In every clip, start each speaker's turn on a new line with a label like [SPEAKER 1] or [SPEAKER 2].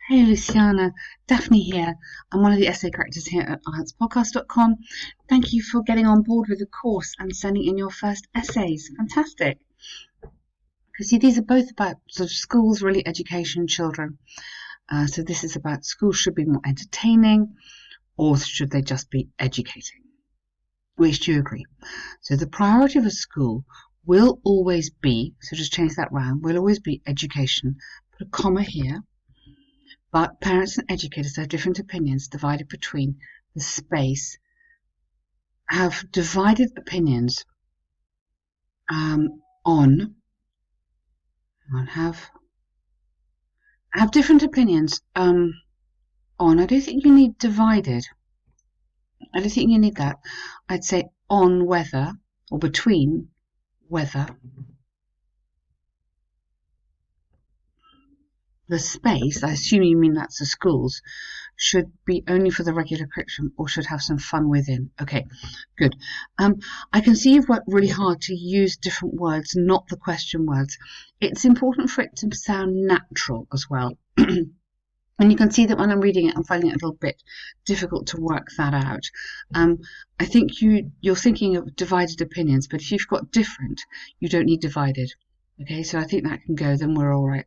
[SPEAKER 1] Hey Luciana, Daphne here. I'm one of the essay correctors here at IeltsPodcast.com. Thank you for getting on board with the course and sending in your first essays. Fantastic. Because see, these are both about sort of schools, really education, children. So this is about schools should be more entertaining or should they just be educating? Which do you agree? So the priority of a school will always be, so just change that round, will always be education. Put a comma here. But parents and educators have different opinions divided between the space, have divided opinions have different opinions on, I don't think you need divided. I don't think you need that. I'd say on whether, or between whether the space, I assume you mean that's the schools, should be only for the regular curriculum or should have some fun within. Okay, good. I can see you've worked really hard to use different words, not the question words. It's important for it to sound natural as well. And you can see that when I'm reading it, I'm finding it a little bit difficult to work that out. I think you're thinking of divided opinions, but if you've got different, you don't need divided. Okay, so I think that can go, then we're all right.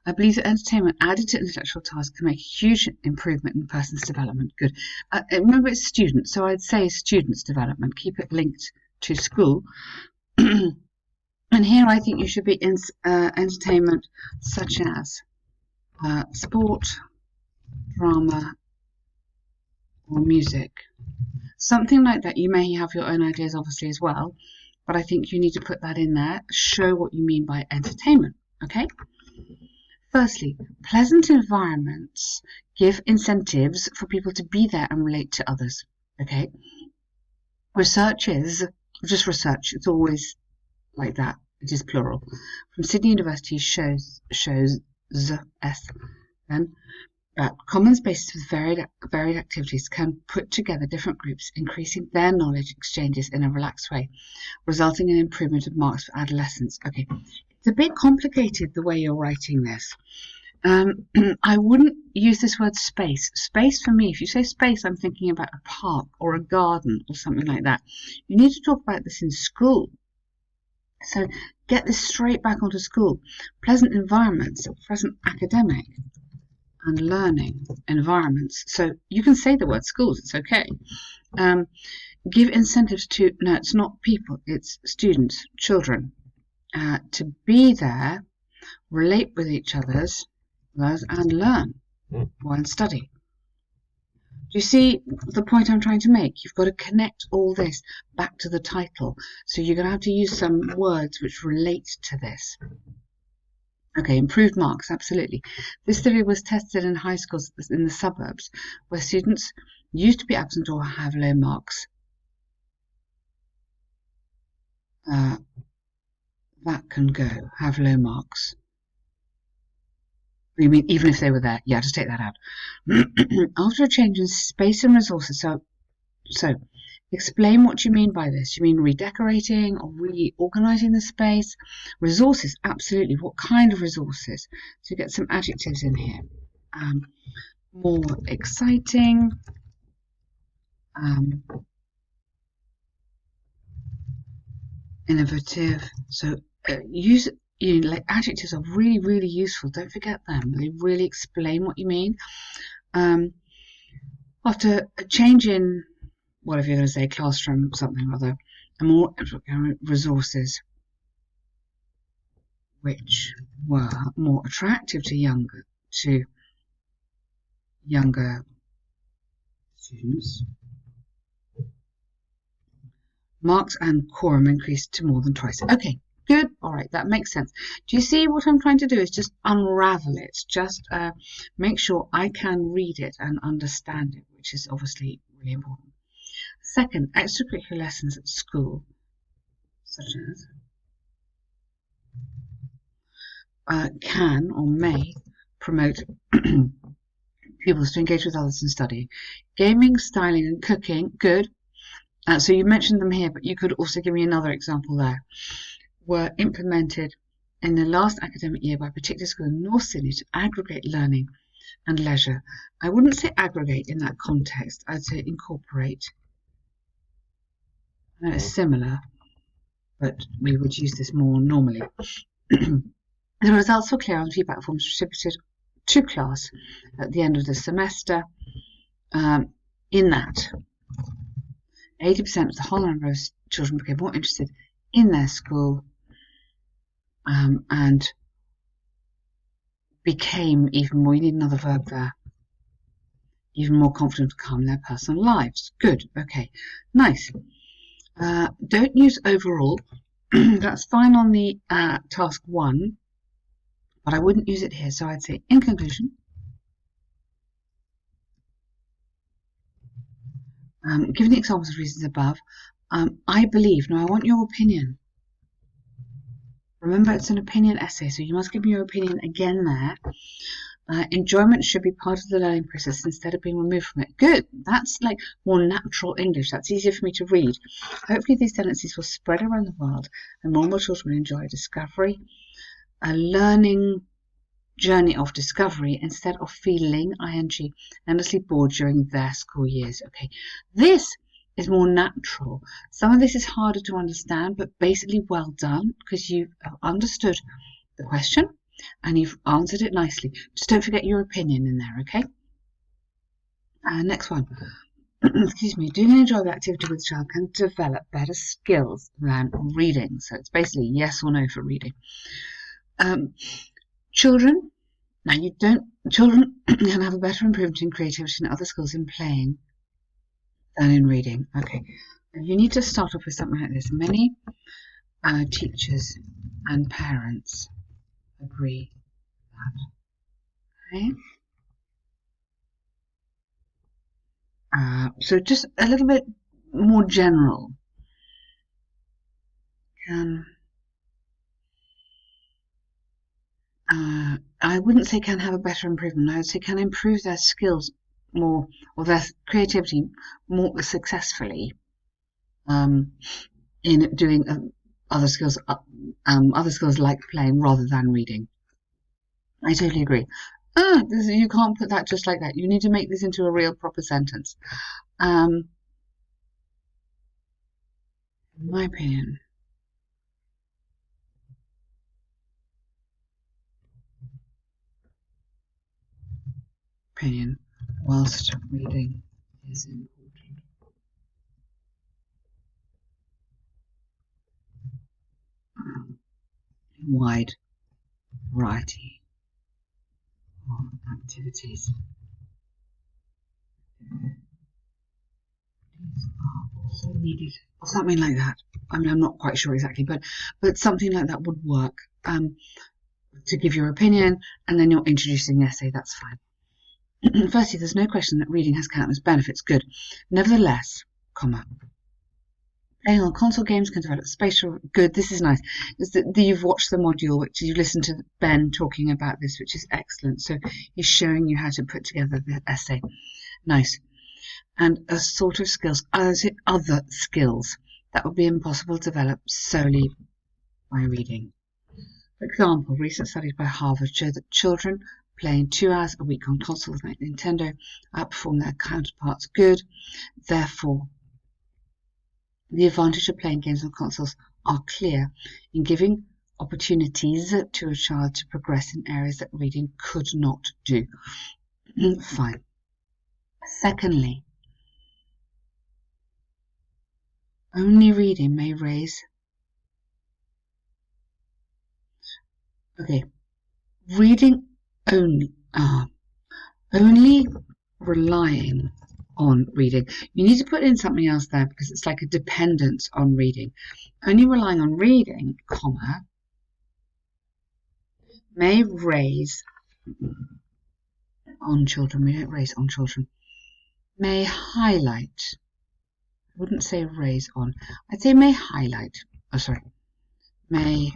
[SPEAKER 1] I believe that entertainment added to intellectual tasks can make a huge improvement in a person's development. Good. Remember, it's students, so I'd say students' development. Keep it linked to school. And here I think you should be in entertainment such as sport, drama, or music. Something like that. You may have your own ideas, obviously, as well, but I think you need to put that in there. Show what you mean by entertainment, okay? Firstly, pleasant environments give incentives for people to be there and relate to others. Okay, research is just research. It's always like that. It is plural. From Sydney University shows then that common spaces with varied activities can put together different groups, increasing their knowledge exchanges in a relaxed way, resulting in improvement of marks for adolescents. Okay. It's a bit complicated the way you're writing this. I wouldn't use this word space. Space for me, if you say space, I'm thinking about a park or a garden or something like that. You need to talk about this in school. So get this straight back onto school. Pleasant environments, pleasant academic and learning environments. So you can say the word schools, it's okay. Give incentives to, no, it's not people, it's students, children. To be there, relate with each other's and learn and study. Do you see the point I'm trying to make? You've got to connect all this back to the title. So you're going to have to use some words which relate to this. Okay, improved marks, absolutely. This theory was tested in high schools in the suburbs where students used to be absent or have low marks. That can go, have low marks. You mean even if they were there? Yeah, just take that out. After a change in space and resources, so explain what you mean by this. You mean redecorating or reorganizing the space? Resources, absolutely. What kind of resources? So get some adjectives in here. More exciting. Innovative. So use, like adjectives are really, really useful. Don't forget them. They really explain what you mean. After a change in whatever you're going to say, classroom, something or other, and more resources which were more attractive to younger students. Marks and quorum increased to more than twice. Okay, good. All right, that makes sense. Do you see what I'm trying to do is just unravel it, just make sure I can read it and understand it, which is obviously really important. Second, extracurricular lessons at school, such as can or may promote pupils to engage with others in study. Gaming, styling and cooking, good. So you mentioned them here, but you could also give me another example there. Were implemented in the last academic year by a particular school in North Sydney to aggregate learning and leisure. I wouldn't say aggregate in that context. I'd say incorporate. I know it's similar, but we would use this more normally. The results were clear on feedback forms distributed to class at the end of the semester. In that, 80% of the whole number of children became more interested in their school and became even more, you need another verb there, even more confident to calm their personal lives. Good, okay, nice. Don't use overall. That's fine on the task 1, but I wouldn't use it here. So I'd say, in conclusion, given the examples of reasons above, I believe. Now I want your opinion. Remember, it's an opinion essay, so you must give me your opinion again there. Enjoyment should be part of the learning process instead of being removed from it. Good. That's like more natural English. That's easier for me to read. Hopefully these tendencies will spread around the world and more and more children will enjoy discovery, a learning journey of discovery instead of feeling endlessly bored during their school years. Okay, this is more natural. Some of this is harder to understand, but basically well done because you have understood the question and you've answered it nicely. Just don't forget your opinion in there, okay? Next one. Excuse me. Doing an enjoyable activity with a child can develop better skills than reading. So it's basically yes or no for reading. Children can have a better improvement in creativity and other skills in playing than in reading. Okay, you need to start off with something like this. Many teachers and parents agree that. Okay. So just a little bit more general. I wouldn't say can have a better improvement. I would say can improve their skills more or their creativity more successfully in doing other skills like playing rather than reading. I totally agree. You can't put that just like that. You need to make this into a real proper sentence. In my opinion, whilst reading is important. Wide variety of activities. These are also needed, or something like that. I mean, I'm not quite sure exactly, but something like that would work. To give your opinion, and then you're introducing the essay. That's fine. Firstly, there's no question that reading has countless benefits. Good. Nevertheless, playing on console games can develop spatial. Good. This is nice. You've watched the module, which you listened to Ben talking about this, which is excellent. So he's showing you how to put together the essay. Nice. And a sort of skills, other skills that would be impossible to develop solely by reading. For example, recent studies by Harvard show that children playing 2 hours a week on consoles like Nintendo outperform their counterparts. Good. Therefore, the advantage of playing games on consoles are clear in giving opportunities to a child to progress in areas that reading could not do. Fine. Secondly, only reading may raise. Okay, reading only relying on reading. You need to put in something else there because it's like a dependence on reading. Only relying on reading, comma, may raise on children. We don't raise on children. May highlight. I wouldn't say raise on. I'd say may highlight. Oh, sorry. May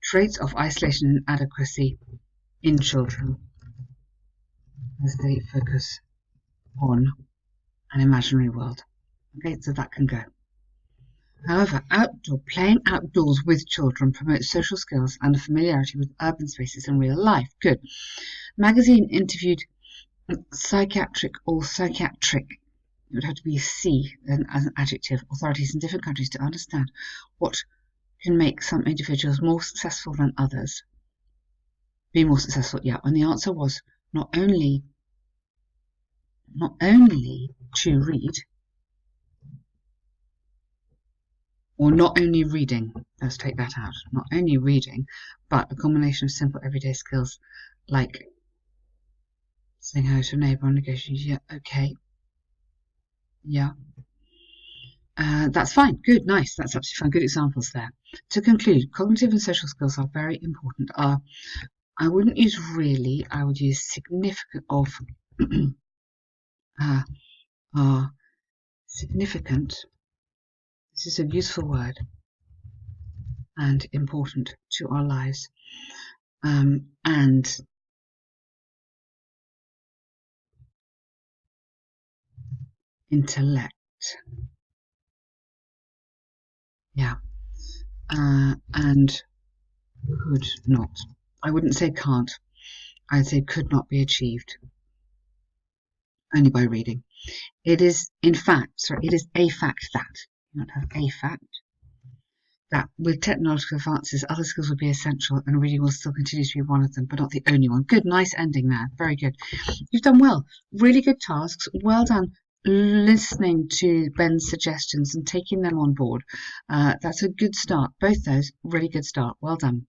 [SPEAKER 1] traits of isolation and inadequacy in children as they focus on an imaginary world. Okay, so that can go. However, playing outdoors with children promotes social skills and a familiarity with urban spaces in real life. Good. Magazine interviewed psychiatric, it would have to be C as an adjective, authorities in different countries to understand what can make some individuals more successful than others. Be more successful, yeah. And the answer was not only to read, or not only reading, let's take that out, not only reading, but a combination of simple everyday skills like saying hello to a neighbour or negotiating. Yeah, okay. Yeah. That's fine. Good, nice. That's absolutely fine. Good examples there. To conclude, cognitive and social skills are very important. I wouldn't use really, I would use significant of are significant. This is a useful word and important to our lives. And intellect. Yeah. And could not. I wouldn't say can't. I'd say could not be achieved only by reading. It is, in fact, sorry, it is a fact that, you not have a fact, that with technological advances, other skills will be essential and reading will still continue to be one of them, but not the only one. Good, nice ending there. Very good. You've done well. Really good tasks. Well done listening to Ben's suggestions and taking them on board. That's a good start. Both those, really good start. Well done.